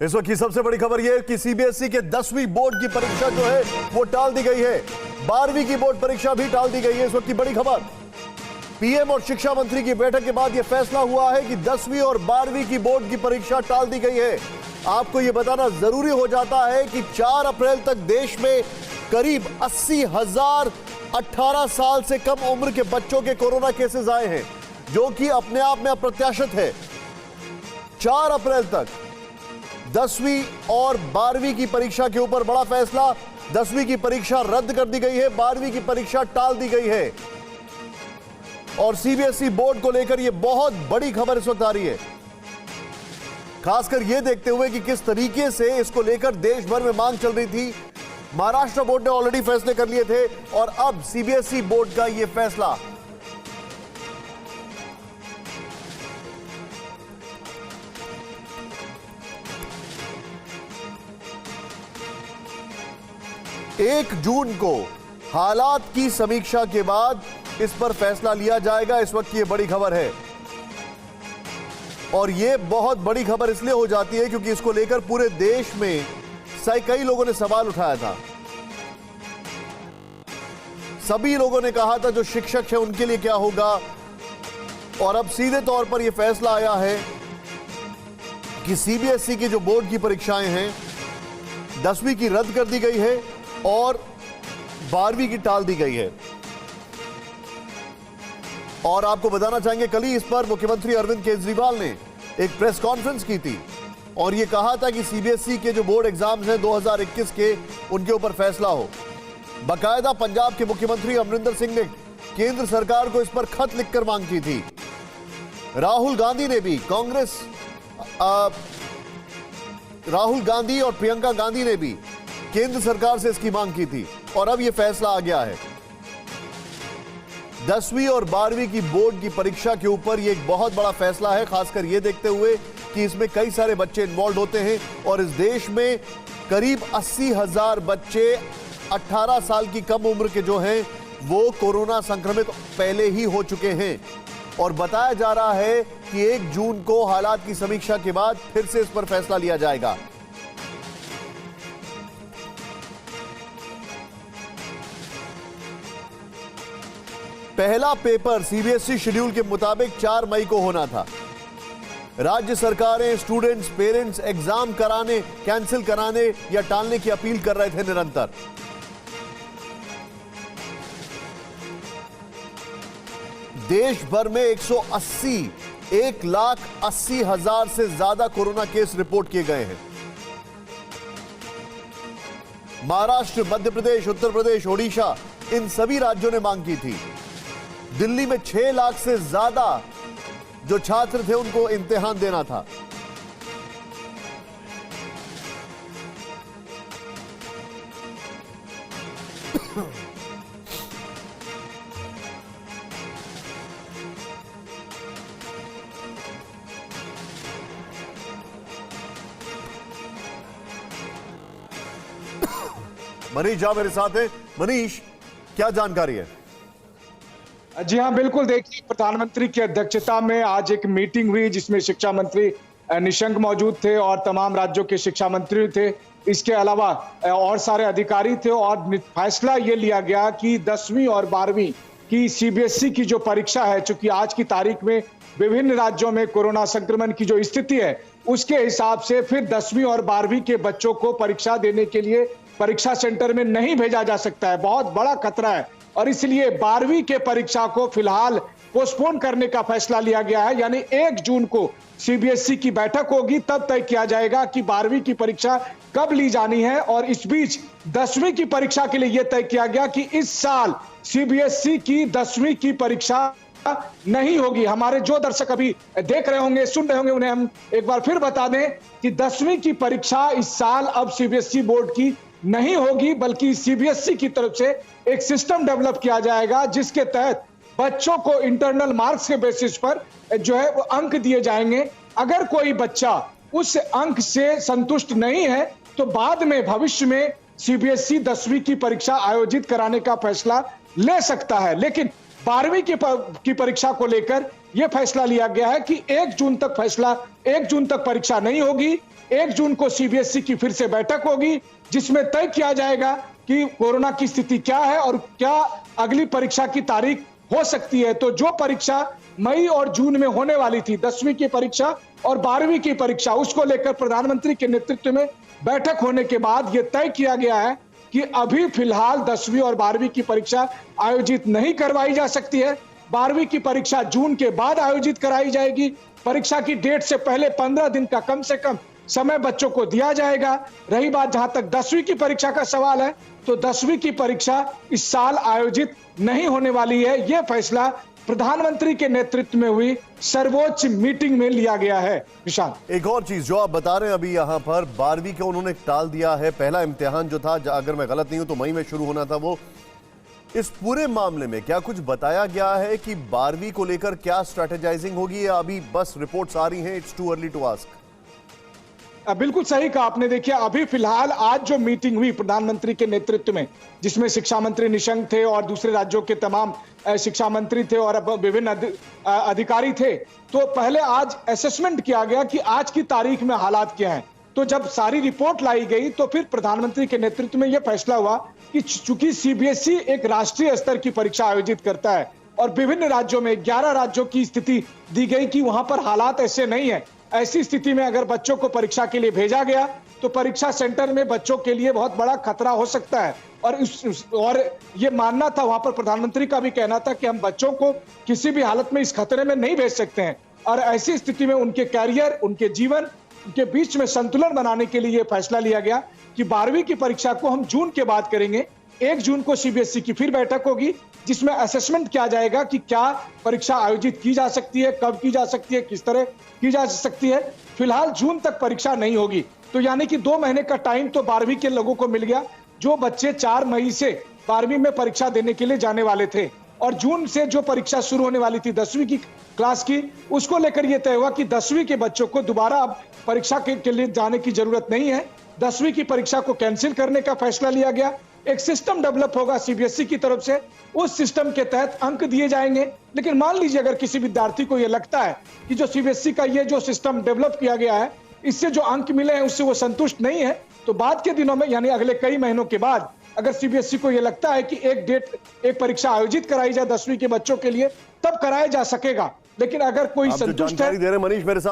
इस वक्त की सबसे बड़ी खबर यह है कि सीबीएसई के 10वीं बोर्ड की परीक्षा जो है वो टाल दी गई है। 12वीं की बोर्ड परीक्षा भी टाल दी गई है। इस वक्त की बड़ी खबर, पीएम और शिक्षा मंत्री की बैठक के बाद यह फैसला हुआ है कि 10वीं और 12वीं की बोर्ड की परीक्षा टाल दी गई है। आपको यह बताना जरूरी हो जाता है कि 4 अप्रैल तक देश में करीब 80,000 18 साल से कम उम्र के बच्चों के कोरोना केसेस आए हैं, जो कि अपने आप में अप्रत्याशित है। 4 अप्रैल तक 10वीं और 12वीं की परीक्षा के ऊपर बड़ा फैसला। 10वीं की परीक्षा रद्द कर दी गई है, 12वीं की परीक्षा टाल दी गई है। और सीबीएसई बोर्ड को लेकर यह बहुत बड़ी खबर इस वक्त आ रही है, खासकर यह देखते हुए कि किस तरीके से इसको लेकर देश भर में मांग चल रही थी। महाराष्ट्र बोर्ड ने ऑलरेडी फैसले कर लिए थे और अब सीबीएसई बोर्ड का यह फैसला। एक जून को हालात की समीक्षा के बाद इस पर फैसला लिया जाएगा। इस वक्त की यह बड़ी खबर है और यह बहुत बड़ी खबर इसलिए हो जाती है क्योंकि इसको लेकर पूरे देश में कई लोगों ने सवाल उठाया था। सभी लोगों ने कहा था जो शिक्षक है उनके लिए क्या होगा, और अब सीधे तौर पर यह फैसला आया है कि सीबीएसई की जो बोर्ड की परीक्षाएं हैं 10वीं की रद्द कर दी गई है और 12वीं की टाल दी गई है। और आपको बताना चाहेंगे, कल ही इस पर मुख्यमंत्री अरविंद केजरीवाल ने एक प्रेस कॉन्फ्रेंस की थी और यह कहा था कि सीबीएसई के जो बोर्ड एग्जाम्स हैं 2021 के, उनके ऊपर फैसला हो। बाकायदा पंजाब के मुख्यमंत्री अमरिंदर सिंह ने केंद्र सरकार को इस पर खत लिखकर मांग की थी। राहुल गांधी ने भी, राहुल गांधी और प्रियंका गांधी ने भी केंद्र सरकार से इसकी मांग की थी और अब यह फैसला आ गया है। 10वीं और 12वीं की बोर्ड की परीक्षा के ऊपर यह एक बहुत बड़ा फैसला है, खासकर यह देखते हुए कि इसमें कई सारे बच्चे इन्वॉल्व होते हैं और इस देश में करीब 80,000 बच्चे 18 साल की कम उम्र के जो हैं वो कोरोना संक्रमित पहले ही हो चुके हैं। और बताया जा रहा है कि 1 जून को हालात की समीक्षा के बाद फिर से इस पर फैसला लिया जाएगा। पहला पेपर सीबीएसई शेड्यूल के मुताबिक 4 मई को होना था। राज्य सरकारें स्टूडेंट्स, पेरेंट्स एग्जाम कराने, कैंसिल कराने या टालने की अपील कर रहे थे निरंतर। देश भर में 1,80,000 से ज्यादा कोरोना केस रिपोर्ट किए गए हैं। महाराष्ट्र, मध्य प्रदेश, उत्तर प्रदेश, ओडिशा, इन सभी राज्यों ने मांग की थी। दिल्ली में 6 लाख से ज्यादा जो छात्र थे उनको इम्तिहान देना था। मनीष झा मेरे साथ है। मनीष, क्या जानकारी है? जी हाँ, बिल्कुल। देखिए, प्रधानमंत्री की अध्यक्षता में आज एक मीटिंग हुई जिसमें शिक्षा मंत्री निशंक मौजूद थे और तमाम राज्यों के शिक्षा मंत्री थे। इसके अलावा और सारे अधिकारी थे और फैसला ये लिया गया कि 10वीं और 12वीं की सीबीएसई की जो परीक्षा है, चूंकि आज की तारीख में विभिन्न राज्यों में कोरोना संक्रमण की जो स्थिति है उसके हिसाब से फिर 10वीं और 12वीं के बच्चों को परीक्षा देने के लिए परीक्षा सेंटर में नहीं भेजा जा सकता है। बहुत बड़ा खतरा है और इसलिए 12वीं के परीक्षा को फिलहाल पोस्टपोन करने का फैसला लिया गया है। यानी 1 जून को सीबीएसई की बैठक होगी, तब तय किया जाएगा कि 12वीं की परीक्षा कब ली जानी है। और इस बीच 10वीं की परीक्षा के लिए यह तय किया गया कि इस साल सीबीएसई की 10वीं की परीक्षा नहीं होगी। हमारे जो दर्शक अभी देख रहे होंगे, सुन रहे होंगे, उन्हें हम एक बार फिर बता दें कि 10वीं की परीक्षा इस साल अब सीबीएसई बोर्ड की नहीं होगी, बल्कि सीबीएसई की तरफ से एक सिस्टम डेवलप किया जाएगा जिसके तहत बच्चों को इंटरनल मार्क्स के बेसिस पर जो है वो अंक दिए जाएंगे। अगर कोई बच्चा उस अंक से संतुष्ट नहीं है तो बाद में भविष्य में सीबीएसई 10वीं की परीक्षा आयोजित कराने का फैसला ले सकता है। लेकिन 12वीं की परीक्षा को लेकर यह फैसला लिया गया है कि 1 जून तक परीक्षा नहीं होगी 1 जून को सीबीएसई की फिर से बैठक होगी, जिसमें तय किया जाएगा कि कोरोना की स्थिति क्या है और क्या अगली परीक्षा की तारीख हो सकती है। तो जो परीक्षा मई और जून में होने वाली थी, 10वीं की परीक्षा और 12वीं की परीक्षा, उसको लेकर प्रधानमंत्री के नेतृत्व में बैठक होने के बाद यह तय किया गया है कि अभी फिलहाल 10वीं और 12वीं की परीक्षा आयोजित नहीं करवाई जा सकती है। 12वीं की परीक्षा जून के बाद आयोजित कराई जाएगी। परीक्षा की डेट से पहले 15 दिन का कम से कम समय बच्चों को दिया जाएगा। रही बात जहां तक 10वीं की परीक्षा का सवाल है, तो 10वीं की परीक्षा इस साल आयोजित नहीं होने वाली है। यह फैसला प्रधानमंत्री के नेतृत्व में हुई सर्वोच्च मीटिंग में लिया गया है। विशाल, एक और चीज जो आप बता रहे हैं अभी यहाँ पर 12वीं का उन्होंने टाल दिया है। पहला इम्तिहान जो था, अगर मैं गलत नहीं हूं तो मई में शुरू होना था, वो इस पूरे मामले में क्या कुछ बताया गया है कि 12वीं को लेकर क्या स्ट्रेटेजाइजिंग होगी, या अभी बस रिपोर्ट्स आ रही हैं, it's too early to ask? बिल्कुल सही कहा आपने। देखिए, अभी फिलहाल आज जो मीटिंग हुई प्रधानमंत्री के नेतृत्व में, जिसमें शिक्षा मंत्री निशंक थे और दूसरे राज्यों के तमाम शिक्षा मंत्री थे और विभिन्न अधिकारी थे, तो पहले आज असेसमेंट किया गया कि आज की तारीख में हालात क्या हैं। तो जब सारी रिपोर्ट लाई गई तो फिर प्रधानमंत्री के नेतृत्व में यह फैसला हुआ कि चूंकि सीबीएसई एक राष्ट्रीय स्तर की परीक्षा आयोजित करता है और विभिन्न राज्यों में 11 राज्यों की स्थिति दी गई कि वहां पर हालात ऐसे नहीं है, ऐसी स्थिति में अगर बच्चों को परीक्षा के लिए भेजा गया तो परीक्षा सेंटर में बच्चों के लिए बहुत बड़ा खतरा हो सकता है। और ये मानना था, वहां पर प्रधानमंत्री का भी कहना था कि हम बच्चों को किसी भी हालत में इस खतरे में नहीं भेज सकते हैं, और ऐसी स्थिति में उनके कैरियर, उनके जीवन के बीच में संतुलन बनाने के लिए यह फैसला लिया गया कि 12वीं की परीक्षा को हम जून के बाद करेंगे। 1 जून को सीबीएसई की फिर बैठक होगी, जिसमें असेसमेंट किया जाएगा कि क्या परीक्षा आयोजित की जा सकती है, कब की जा सकती है, किस तरह की जा सकती है। फिलहाल जून तक परीक्षा नहीं होगी, तो यानी कि 2 महीने का टाइम तो 12वीं के लोगों को मिल गया, जो बच्चे 4 मई से 12वीं में परीक्षा देने के लिए जाने वाले थे। और जून से जो परीक्षा शुरू होने वाली थी 10वीं की क्लास की, उसको लेकर यह तय हुआ कि 10वीं के बच्चों को दोबारा अब परीक्षा के लिए जाने की जरूरत नहीं है। 10वीं की परीक्षा को कैंसिल करने का फैसला लिया गया। एक सिस्टम डेवलप होगा सीबीएसई की तरफ से, उस सिस्टम के तहत अंक दिए जाएंगे। लेकिन मान लीजिए अगर किसी विद्यार्थी को यह लगता है कि जो सीबीएसई का ये जो सिस्टम डेवलप किया गया है, इससे जो अंक मिले हैं उससे वो संतुष्ट नहीं है, तो बाद के दिनों में, यानी अगले कई महीनों के बाद, अगर सीबीएसई को यह लगता है कि एक परीक्षा आयोजित कराई जाए 10वीं के बच्चों के लिए, तब कराया जा सकेगा। लेकिन अगर कोई संतुष्ट है, जानकारी दे रहे मनीष मेरे साथ।